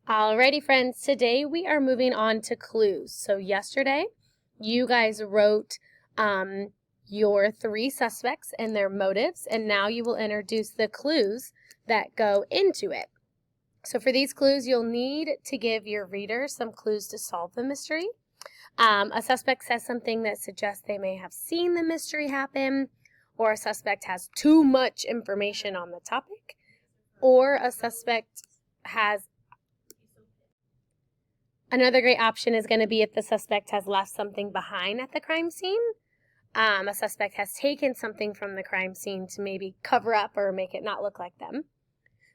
Alrighty, friends, today we are moving on to clues. So yesterday, you guys wrote your three suspects and their motives, and now you will introduce the clues that go into it. So for these clues, you'll need to give your reader some clues to solve the mystery. A suspect says something that suggests they may have seen the mystery happen, or a suspect has too much information on the topic, or a suspect has Another great option is going to be if the suspect has left something behind at the crime scene. A suspect has taken something from the crime scene to maybe cover up or make it not look like them.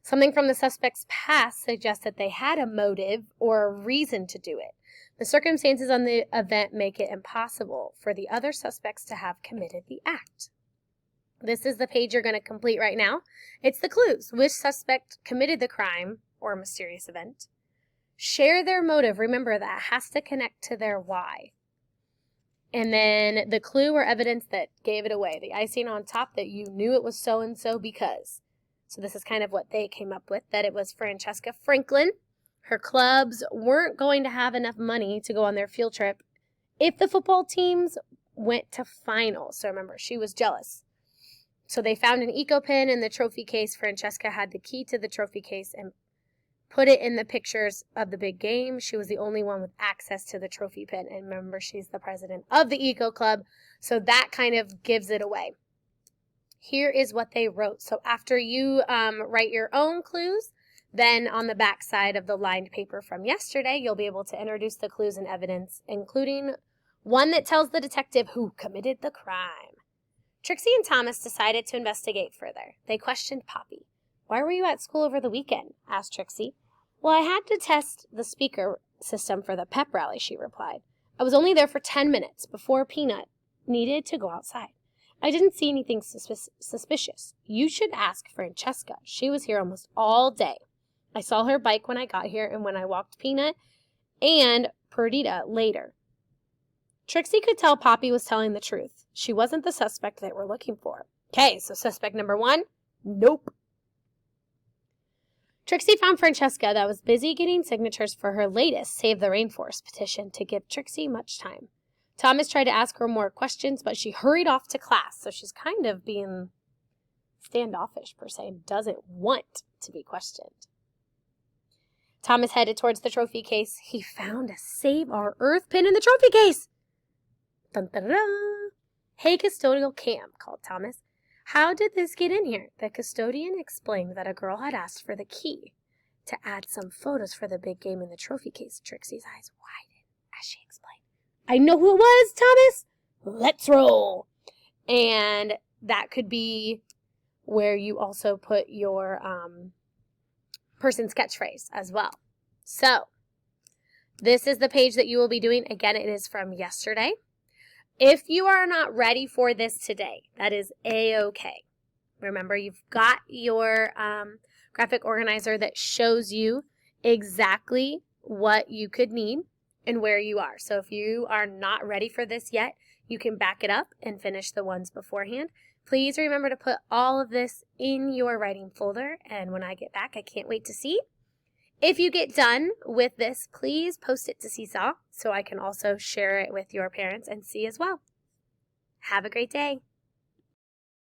Something from the suspect's past suggests that they had a motive or a reason to do it. The circumstances on the event make it impossible for the other suspects to have committed the act. This is the page you're going to complete right now. It's the clues. Which suspect committed the crime or mysterious event? Share their motive. Remember, that has to connect to their why. And then the clue or evidence that gave it away. The icing on top that you knew it was so-and-so because. So this is kind of what they came up with, that it was Francesca Franklin. Her clubs weren't going to have enough money to go on their field trip if the football teams went to finals. So remember, she was jealous. So they found an eco-pin in the trophy case. Francesca had the key to the trophy case and put it in the pictures of the big game. She was the only one with access to the trophy pin. And remember, she's the president of the Eco Club. So that kind of gives it away. Here is what they wrote. So after you write your own clues, then on the back side of the lined paper from yesterday, you'll be able to introduce the clues and evidence, including one that tells the detective who committed the crime. Trixie and Thomas decided to investigate further. They questioned Poppy. "Why were you at school over the weekend?" asked Trixie. "Well, I had to test the speaker system for the pep rally," she replied. "I was only there for 10 minutes before Peanut needed to go outside. I didn't see anything suspicious. You should ask Francesca. She was here almost all day. I saw her bike when I got here and when I walked Peanut and Perdita later." Trixie could tell Poppy was telling the truth. She wasn't the suspect that we're looking for. Okay, so suspect number 1, nope. Trixie found Francesca that was busy getting signatures for her latest Save the Rainforest petition to give Trixie much time. Thomas tried to ask her more questions, but she hurried off to class, so she's kind of being standoffish, per se, and doesn't want to be questioned. Thomas headed towards the trophy case. He found a Save Our Earth pin in the trophy case. Dun, dun, dun. "Hey, custodial Cam," called Thomas. "How did this get in here?" The custodian explained that a girl had asked for the key to add some photos for the big game in the trophy case. Trixie's eyes widened as she explained. "I know who it was, Thomas. Let's roll." And that could be where you also put your person's catchphrase as well. So this is the page that you will be doing. Again, it is from yesterday. If you are not ready for this today, that is A-okay. Remember, you've got your graphic organizer that shows you exactly what you could need and where you are. So if you are not ready for this yet, you can back it up and finish the ones beforehand. Please remember to put all of this in your writing folder, and when I get back, I can't wait to see. If you get done with this, please post it to Seesaw so I can also share it with your parents and see as well. Have a great day.